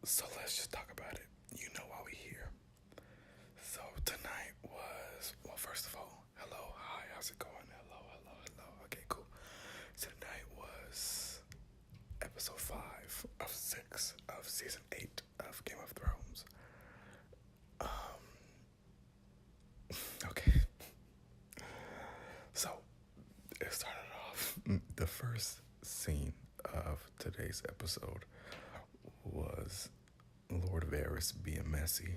So let's just talk about it. You know why we here. So tonight was, well, first of all, hello, hi, how's it going? Hello, hello, hello. Okay, cool. Tonight was episode 5 of 6 of season 8 of Game of Thrones. Um, okay. So it started off, the first scene of today's episode was Lord Varys being messy,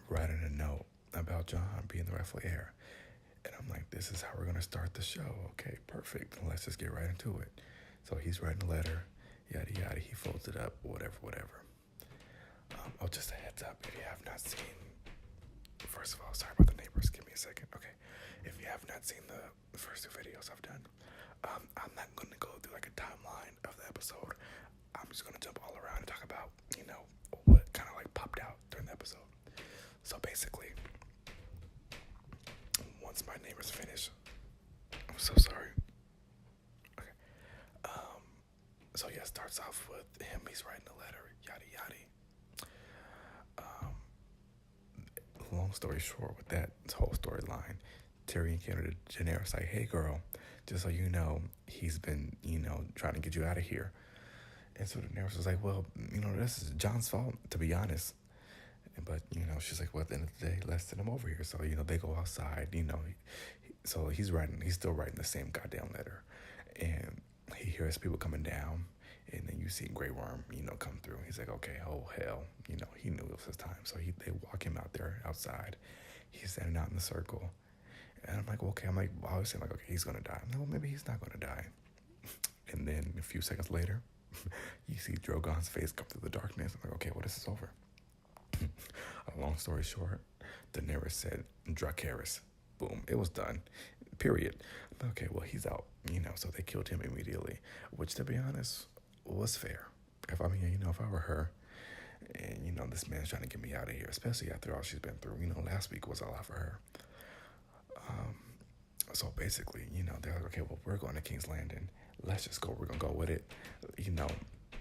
writing a note about Jon being the rightful heir. And I'm like, this is how we're going to start the show. Okay, perfect. Let's just get right into it. So he's writing a letter, yada, yada. He folds it up, whatever, whatever. Oh, just a heads up. If you have not seen, first of all, sorry about the neighbors. Give me a second. Okay. If you have not seen the first 2 videos I've done, I'm not going to go through like a timeline of the episode. I'm just going to jump all around and talk about, what kind of like popped out during the episode. So basically, once my neighbors finish, I'm so sorry. Okay. So yeah, it starts off with him. He's writing a letter, yada yada. Long story short, with that whole storyline, Tyrion came to Daenerys like, "Hey, girl, just so you know, he's been, trying to get you out of here." And so Daenerys was like, "Well, this is Jon's fault, to be honest." But she's like, "Well, at the end of the day, let's send him over here." So they go outside. So he's still writing the same goddamn letter, and he hears people coming down, and then you see Grey Worm, come through. He's like, okay, oh hell, he knew it was his time. So they walk him out there outside. He's standing out in the circle, and I'm like, okay, I was saying like, okay, he's gonna die. I'm like, well, maybe he's not gonna die. And then a few seconds later, you see Drogon's face come through the darkness. I'm like, okay, well, this is over. A long story short, Daenerys said, Dracarys. Boom, it was done. Period. Okay, well, he's out, so they killed him immediately, which, to be honest, was fair. If I were her, and, this man's trying to get me out of here, especially after all she's been through, last week was a lot for her. So basically, they're like, okay, well, we're going to King's Landing. Let's just go. We're going to go with it.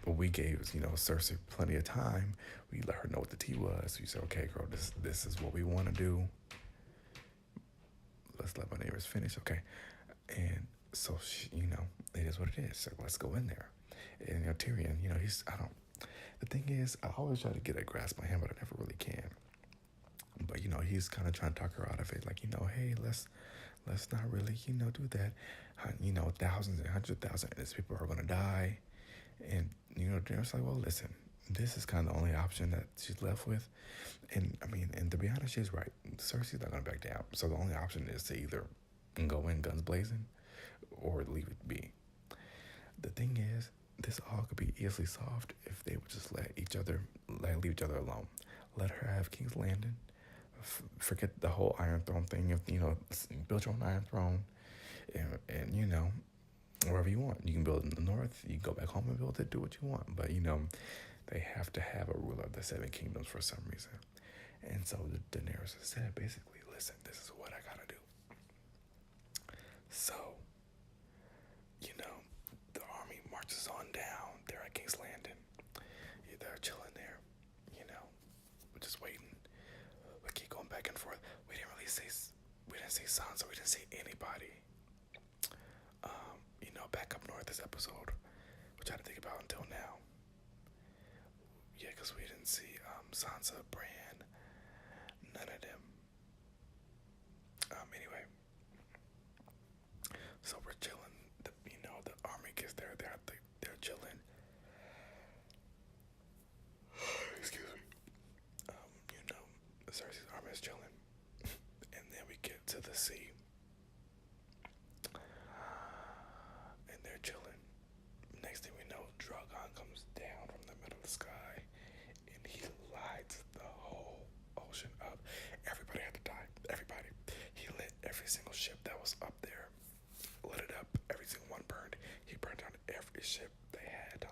We gave, Cersei plenty of time. We let her know what the tea was. We said, okay, girl, this is what we want to do. Let's let my neighbors finish, okay? And so, it is what it is. So let's go in there. And, Tyrion, the thing is, I always try to get a grasp on him, but I never really can. But, he's kind of trying to talk her out of it. Like, hey, let's not really, do that. Thousands and hundreds of thousands of these people are going to die. And, Daenerys like, well, listen, this is kind of the only option that she's left with. And, and to be honest, she's right. Cersei's not going to back down. So the only option is to either go in guns blazing or leave it be. The thing is, this all could be easily solved if they would just leave each other alone. Let her have King's Landing. Forget the whole Iron Throne thing. Build your own Iron Throne. And wherever you want. You can build it in the north. You can go back home and build it. Do what you want. But, they have to have a ruler of the 7 kingdoms for some reason. And so Daenerys said, basically, listen, this is what I gotta do. So, the army marches on down. They're at King's Landing. They're chilling there. We're just waiting. We keep going back and forth. We didn't see Sansa. We didn't see anybody. Back up north this episode, which I had to think about until now. Yeah, because we didn't see Sansa, Bran, none of them. Anyway, so we're chilling. The army gets there. They're chilling. Excuse me. Cersei's army is chilling, and then we get to the sea, and they're chilling. Next thing we know, Drogon comes down from the middle of the sky, and he lights the whole ocean up. Everybody had to die. Everybody. He lit every single ship that was up there. Lit it up. Every single one burned. He burned down every ship they had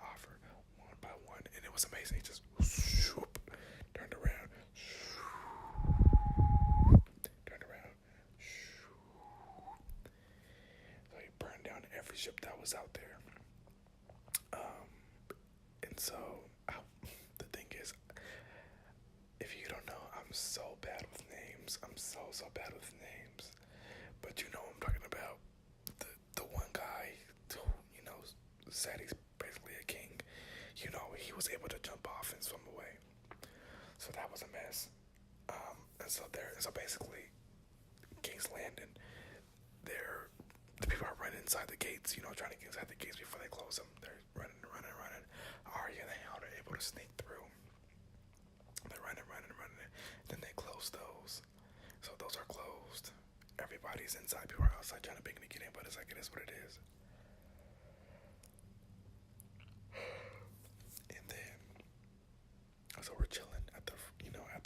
so bad with names. I'm so bad with names. But you know what I'm talking about. The one guy who, said he's basically a king. He was able to jump off and swim away. So that was a mess. So basically, King's Landing, the people are running inside the gates, trying to get inside the gates before they close them. They're running. Arya and the Hound are able to sneak through. They're running. Then they close those. So those are closed. Everybody's inside. People are outside trying to beg to get in, but it's like, it is what it is. And then, so we're chilling at the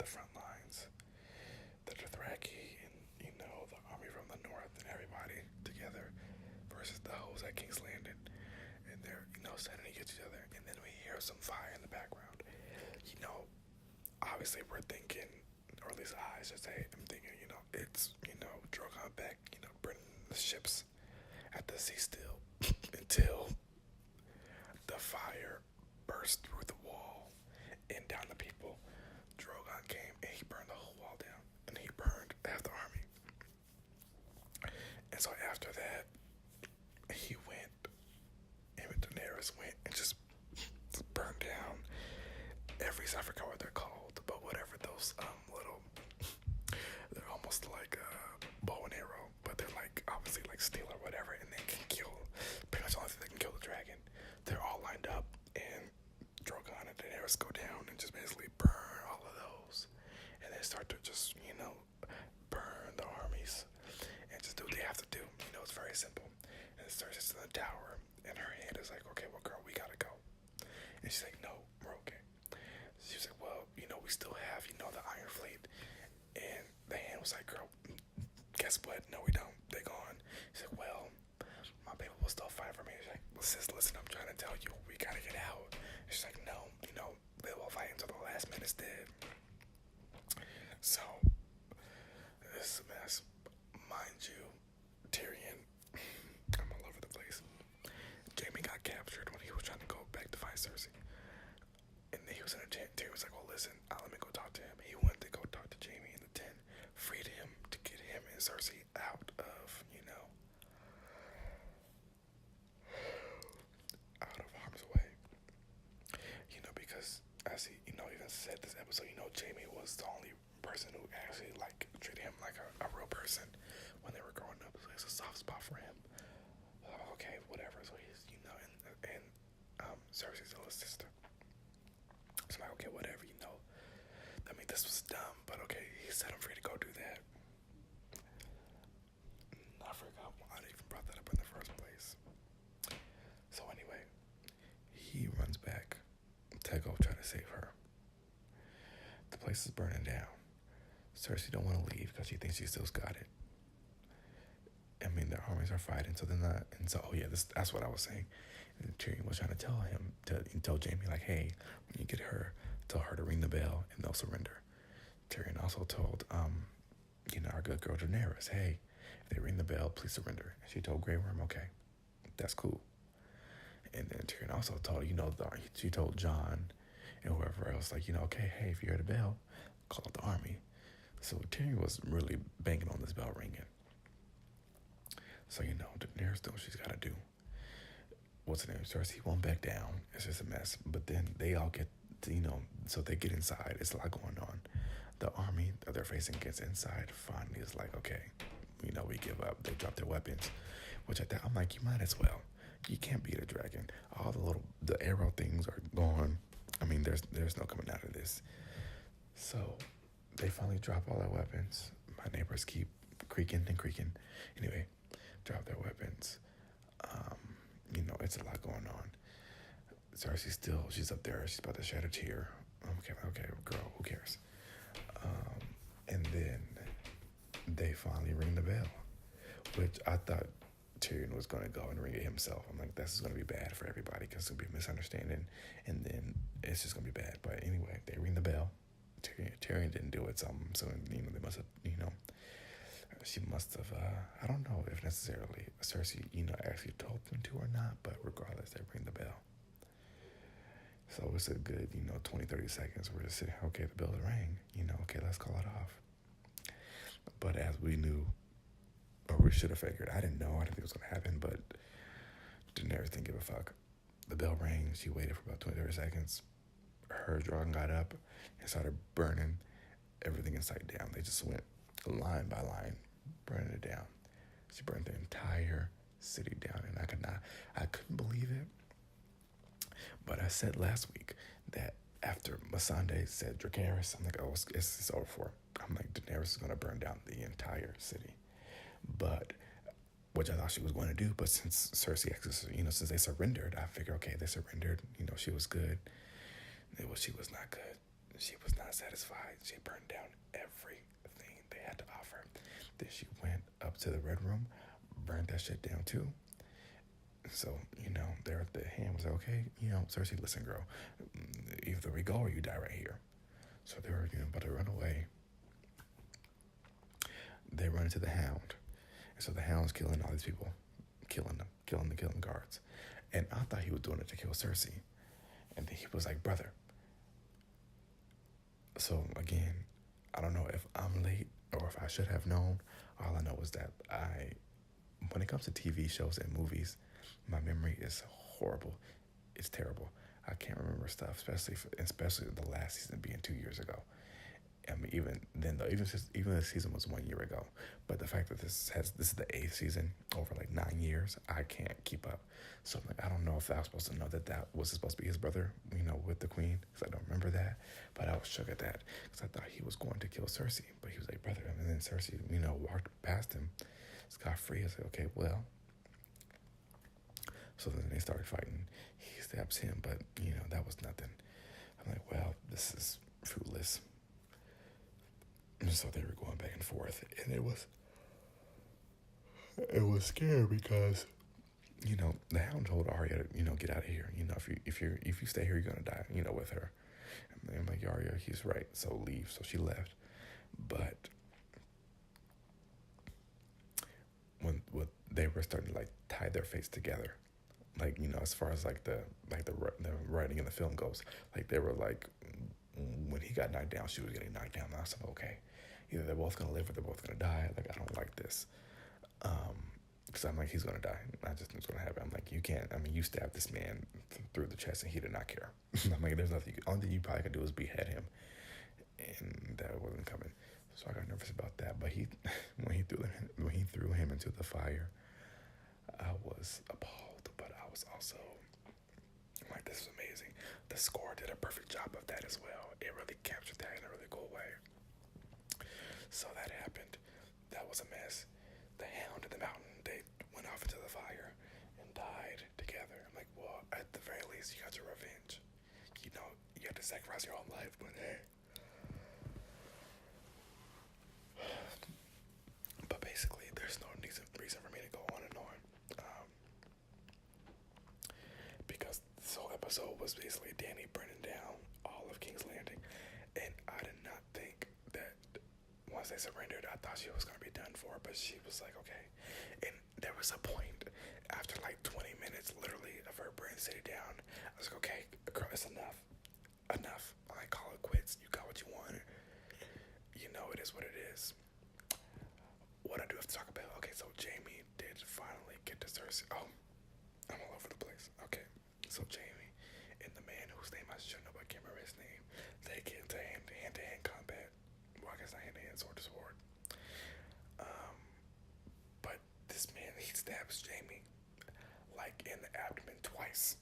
front lines. The Dothraki and, the army from the north and everybody together versus the hoes at King's Landing. And they're, standing against each other. And then we hear some fire in the background. Obviously we're thinking, or at least I should say, I'm thinking, it's, Drogon back, burning the ships at the sea still until the fire burst through the wall and down the people. Drogon came and he burned the whole wall down, and he burned half the army. And so after that, he went, him and Daenerys went and just burned down I forgot what they're called, but whatever those little, they're almost like a bow and arrow, but they're like obviously like steel or whatever, and they can kill, pretty much the only thing that can kill the dragon. They're all lined up, and Drogon and Daenerys go down and just basically burn all of those, and they start to just burn the armies and just do what they have to do. It's very simple. And it starts just in the tower, and her hand is like, okay, well girl, we gotta go. And she's like, no, we're okay. She was like, well, we still have, the Iron Fleet. And the hand was like, girl, guess what? No, we don't. They're gone. She's like, well, my people will still fight for me. She's like, well, sis, listen, I'm trying to tell you, we gotta get out. And she's like, no, they will fight until the last man is dead. So, this is a mess. Mind you, Tyrion, I'm all over the place. Jaime got captured when he was trying to go back to fight Cersei. And he was in a tent. Tyrion was like, well, listen, let me go talk to him. He went to go talk to Jaime in the tent, freed him to get him and Cersei out of, out of harm's way. Because as he, even said this episode, Jaime was the only person who actually, treated him like a real person when they were growing up. So it's a soft spot for him. Okay, whatever. So he's, and Cersei's little sister. So I'm like, okay, whatever, this was dumb, but okay, he set him free to go do that. I forgot why I even brought that up in the first place. So anyway, he runs back to go try to save her. The place is burning down. Cersei don't want to leave because she thinks she still's got it. Their armies are fighting, so they're not. And so, that's what I was saying. And Tyrion was trying to tell him, tell Jaime, like, hey, when you get her, tell her to ring the bell and they'll surrender. Tyrion also told, our good girl Daenerys, hey, if they ring the bell, please surrender. And she told Grey Worm, okay, that's cool. And then Tyrion also told, she told Jon and whoever else, like, okay, hey, if you hear the bell, call out the army. So Tyrion was really banking on this bell ringing. So, Daenerys doing what she's got to do. What's the name? Cersei won't back down. It's just a mess. But then they all get, so they get inside. It's a lot going on. The army that they're facing gets inside. Finally, it's like, okay, we give up. They drop their weapons. Which at that, I'm like, you might as well. You can't beat a dragon. All the arrow things are gone. There's no coming out of this. So they finally drop all their weapons. My neighbors keep creaking and creaking. Anyway, drop their weapons. It's a lot going on. Cersei's she's up there. She's about to shed a tear. Okay, girl, who cares? And then they finally ring the bell, which I thought Tyrion was going to go and ring it himself. I'm like, this is going to be bad for everybody because it's going to be a misunderstanding, and then it's just going to be bad. But anyway, they ring the bell. Tyrion didn't do it, so they must have, she must have, I don't know if necessarily Cersei, actually told them to or not, but regardless, they ring the bell. So it's a good, 20, 30 seconds. We're just sitting, okay, the bell rang, okay, let's call it off. But as we knew, or we should have figured, I didn't know, I didn't think it was going to happen, but Daenerys didn't give a fuck. The bell rang, she waited for about 20, 30 seconds. Her dragon got up and started burning everything in sight down. They just went line by line, burning it down. She burned the entire city down, and I couldn't believe it. But I said last week that after Missandei said Dracarys, I'm like, oh, it's over for. I'm like, Daenerys is going to burn down the entire city. But, which I thought she was going to do, but since Cersei, since they surrendered, I figured, okay, they surrendered, she was good. She was not good. She was not satisfied. She burned down everything they had to offer. Then she went up to the Red Room, burned that shit down too. So, there at the hand was like, okay, Cersei, listen, girl, either we go or you die right here. So they were, about to run away. They run into the Hound. And so the Hound's killing all these people, killing the guards. And I thought he was doing it to kill Cersei. And then he was like, brother. So again, I don't know if I'm late or if I should have known. All I know is that when it comes to TV shows and movies, my memory is horrible. It's terrible. I can't remember stuff, especially the last season being 2 years ago. I mean, even then though, even the season was 1 year ago. But the fact that this is the 8th season over like 9 years, I can't keep up. So I'm like, I don't know if I was supposed to know that was supposed to be his brother, with the queen, because I don't remember that. But I was shook at that because I thought he was going to kill Cersei, but he was like, brother. And then Cersei, walked past him, scot free. I was like, okay, well. So then they started fighting. He stabs him, but that was nothing. I'm like, well, this is fruitless. And so they were going back and forth, and it was scary because, the Hound told Arya to, get out of here. If you stay here, you're gonna die, with her. And I'm like, Arya, he's right. So leave. So she left. But when they were starting to like tie their fates together, like as far as like the writing in the film goes, like they were like, when he got knocked down, she was getting knocked down. And I was like, okay, either they're both gonna live or they're both gonna die. Like I don't like this, because I'm like, he's gonna die. I just think it's gonna happen. I'm like, you can't. I mean, you stabbed this man through the chest and he did not care. I'm like, there's nothing. Only thing you probably could do is behead him, and that wasn't coming. So I got nervous about that. But when he threw him into the fire, I was appalled. But I was also like, this is amazing. The score did a perfect job of that as well. It really captured that in a really cool way. So that happened. That was a mess. The Hound and the Mountain, they went off into the fire and died together. I'm like, well, at the very least, you got your revenge. You have to sacrifice your own life, but hey. But basically, there's no reason for me to go on and on. Because this whole episode was basically Dany burning down all of King's Landing. And I did not think that once they surrendered, I thought she was going to be done for. But she was like, okay. And there was a point after like 20 minutes, literally, of her burning the city down. I was like, okay, girl, it's enough. Enough. I call it quits. You got what you want. It is what it is. What I do have to talk about. Okay, so Jaime did finally get to Cersei. Oh, I'm all over the place. Okay, so Jaime and the man whose name I should know, but I can't remember his name, they get into hand-to-hand combat. Well, I guess not hand-to-hand, sword to sword. But this man, he stabs Jaime like in the abdomen twice.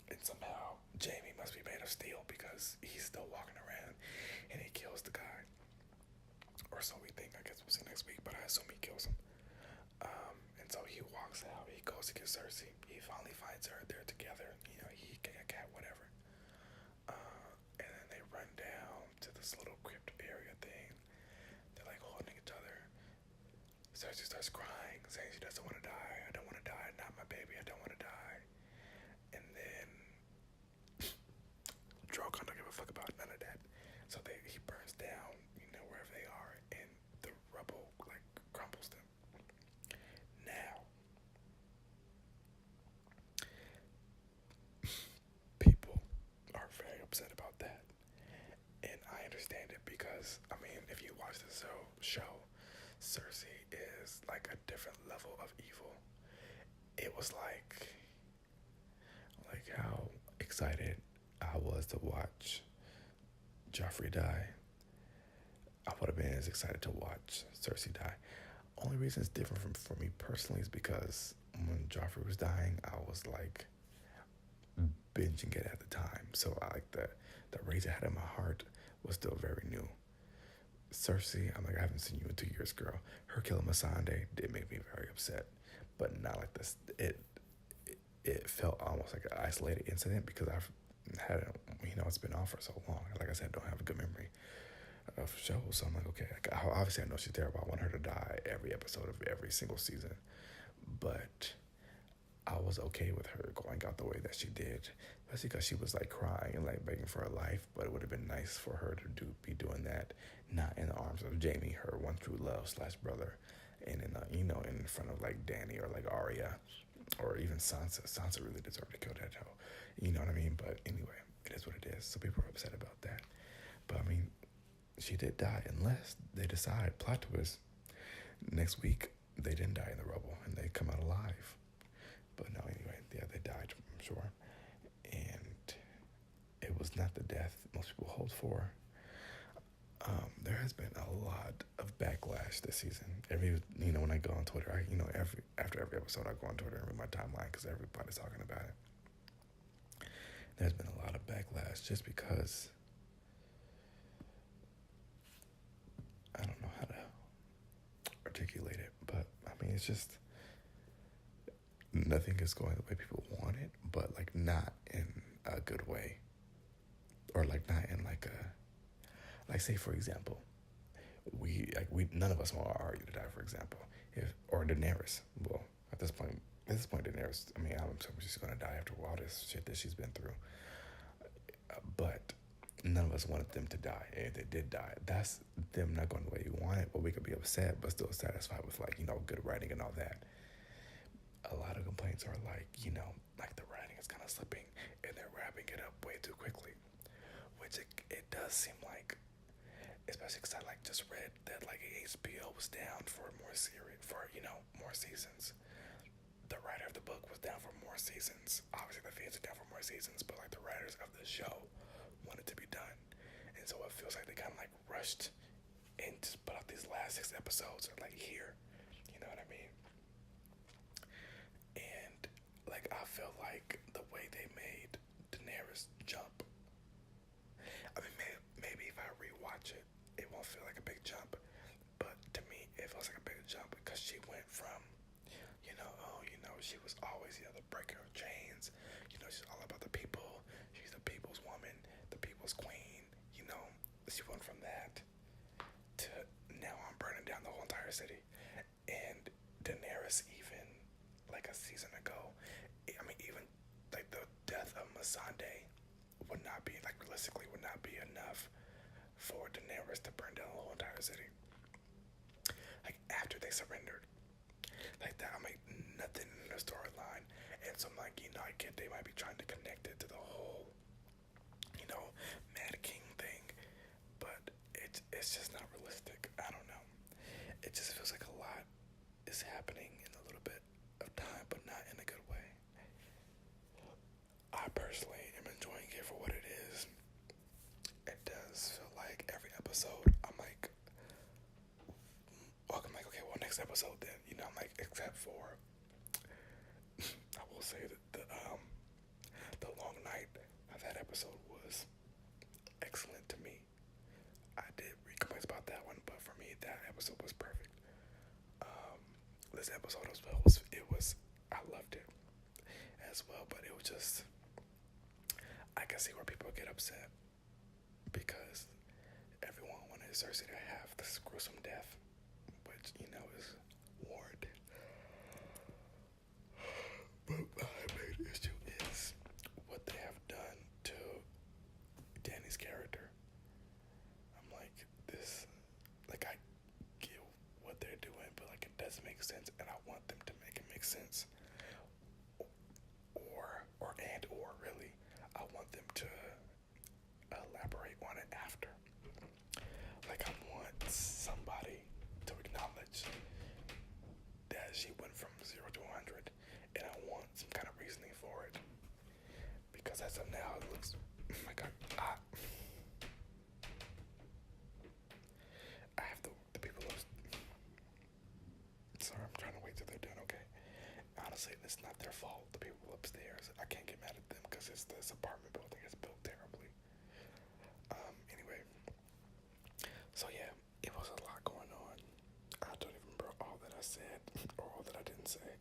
And somehow Jaime must be made of steel because he's still walking around and he kills the guy. Or so we think. I guess we'll see next week, but I assume he kills him. And so he walks out. He goes to get Cersei. He finally finds her. They're together. He cat, whatever. And then they run down to this little crypt area thing. They're like holding each other. Cersei starts crying, saying she doesn't want to die. I don't want to die. Not my baby. I don't want to die. And then Drogon don't give a fuck about none of that. So he burns down, wherever they are, and the rubble like crumbles them. Now, people are stand it because, I mean, if you watch the show, Cersei is like a different level of evil. It was like how excited I was to watch Joffrey die. I would have been as excited to watch Cersei die. Only reason it's different for me personally is because when Joffrey was dying, I was like binging it at the time. So I like the rage I had in my heart was still very new. Cersei, I'm like, I haven't seen you in 2 years, girl. Her killing Missandei did make me very upset, but not like this. It felt almost like an isolated incident because I've had it, it's been off for so long. Like I said, I don't have a good memory of shows, so I'm like, okay, obviously I know she's terrible. I want her to die every episode of every single season, but I was okay with her going out the way that she did, especially because she was like crying and like begging for her life. But it would have been nice for her to be doing that, not in the arms of Jaime, her one true love / brother, and in front of like Dany or like Arya, or even Sansa. Sansa really deserved to kill that hoe. You know what I mean? But anyway, it is what it is. So people are upset about that. But I mean, she did die, unless they decide, plot twist, next week they didn't die in the rubble and they come out alive. But no, anyway, yeah, they died, I'm sure. And it was not the death most people hoped for. There has been a lot of backlash this season. When I go on Twitter, after every episode, I go on Twitter and read my timeline because everybody's talking about it. There's been a lot of backlash just because I don't know how to articulate it, but I mean, it's just nothing is going the way people want it, but like not in a good way, or like not in like say for example, we none of us want Arya to die, for example, or Daenerys. Well, at this point, Daenerys, I mean, I'm assuming she's gonna die after all this shit that she's been through. But none of us wanted them to die. And if they did die, that's them not going the way you want it. But we could be upset, but still satisfied with good writing and all that. A lot of complaints are like the writing is kind of slipping and they're wrapping it up way too quickly, which it does seem like, especially because I just read that HBO was down for more seasons. The writer of the book was down for more seasons. Obviously the fans are down for more seasons, but the writers of the show wanted to be done, and so it feels like they kind of rushed and just put out these last 6 episodes here. You know what I mean? And I feel like the way they made Daenerys jump, I mean, maybe if I rewatch it, it won't feel like a big jump, but to me it feels like a big jump because she went from she was always the breaker of chains. She's all about the people. She's the people's woman, the people's queen. She went from that to now I'm burning down the whole entire city. And Daenerys, even a season ago, I mean, even the death of Missandei would not be realistically would not be enough for Daenerys to burn down the whole entire city. After they surrendered, that, I'm nothing in the storyline, and so I'm I get they might be trying to connect it to the whole Mad King thing, but it's just not realistic. I don't know. It just feels like a lot is happening in a little bit of time, but not in a good way. I personally am enjoying it for what it is. It does feel like every episode I'm okay, well, next episode then. I'm except for I will say that the long night of that episode was excellent to me. I did read complaints about that one, but for me that episode was perfect. This episode as well was I loved it as well, but it was just, I can see where people get upset because everyone wanted Cersei to have this gruesome death, which is warranted. But my main issue is what they have done to Dany's character. I'm this, I get what they're doing, but it doesn't make sense, and I want them to make it make sense. Or really, I want them to elaborate on it after. somebody to acknowledge that she went from 0 to 100, and I want some kind of reasoning for it. Because as of now, it looks, oh my God, I have the people who, sorry, I'm trying to wait till they're done, okay? Honestly, it's not their fault, the people upstairs. I can't get mad at them because it's this apartment building is built terribly. Anyway, so yeah, it was a lot going on. I don't even remember all that I said or all that I didn't say.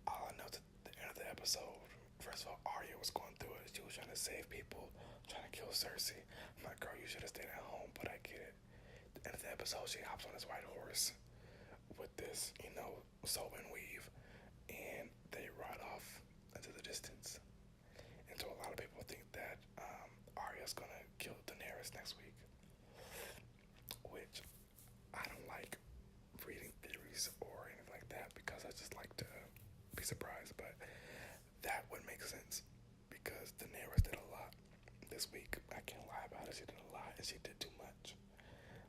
All I know is at the end of the episode, first of all, Arya was going through it. She was trying to save people, trying to kill Cersei. I'm like, girl, you should have stayed at home, but I get it. At the end of the episode, she hops on this white horse with this, soap and weave, and they ride off into the distance. And so a lot of people think that Arya's gonna kill Daenerys next week, which I don't like reading theories or anything like that because I just like to be surprised, but that would make sense because Daenerys did a lot this week. I can't lie about it. She did a lot and she did too much.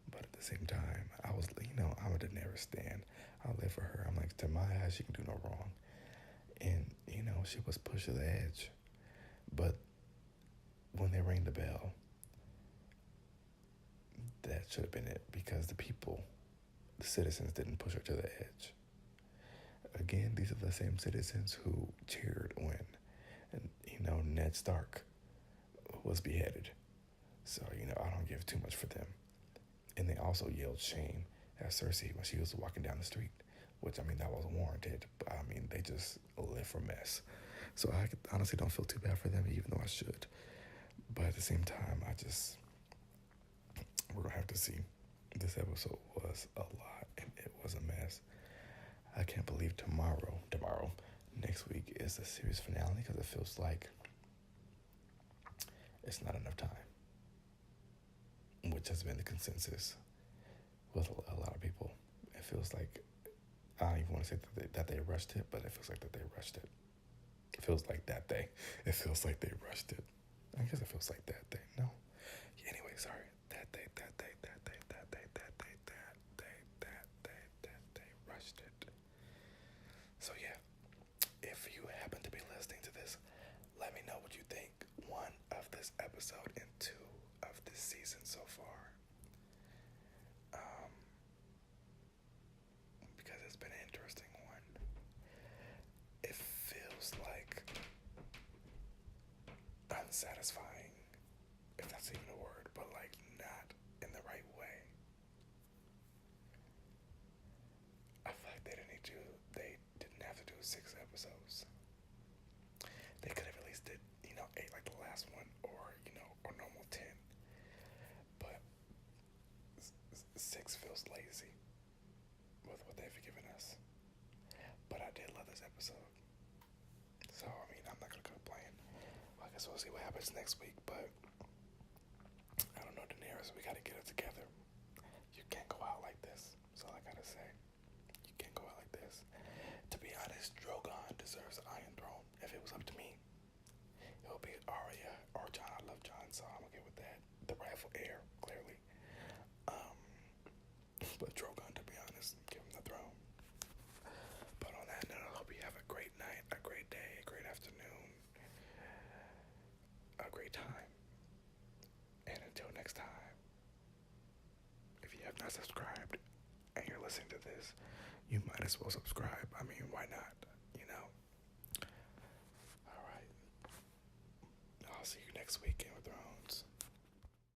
But at the same time, I'm a Daenerys stan. I live for her. I'm like, to my eyes, she can do no wrong. And, she was pushed to the edge. But when they rang the bell, that should have been it because the people, the citizens, didn't push her to the edge. Again, these are the same citizens who cheered when, Ned Stark was beheaded. So, I don't give too much for them. And they also yelled shame at Cersei when she was walking down the street, which, that was warranted. But, they just live for mess. So I honestly don't feel too bad for them, even though I should. But at the same time, we're going to have to see. This episode was a lot, and it was a mess. I can't believe tomorrow, next week is the series finale because it feels like it's not enough time, which has been the consensus with a lot of people. It feels like, I don't even want to say that they rushed it, but it feels like that they rushed it. It feels like that day. It feels like they rushed it. I guess it feels like that day. No. Anyway, sorry. That day rushed it. So yeah, if you happen to be listening to this, let me know what you think, 1, of this episode, and 2, of this season so far. Because it's been an interesting one. It feels like unsatisfying, if that's even a word, but like not in the right way. I feel like they didn't have to do 6 episodes. They could have at least did, 8 like the last one, or normal 10. But 6 feels lazy with what they've given us. But I did love this episode. So, I'm not going to complain. Well, I guess we'll see what happens next week, but I don't know, Daenerys, we got to get it together. You can't go out like this. That's all I got to say. You can't go out like this. To be honest, Drogon deserves the Iron Throne. If it was up to me, it would be Arya or Jon. I love Jon, so I'm okay with that. The rightful heir, clearly. But Drogon, to be honest, give him the throne. But on that note, I hope you have a great night, a great day, a great afternoon, a great time. And until next time, if you have not subscribed and you're listening to this, you might as well subscribe. Why not? All right. I'll see you next week, Game of Thrones.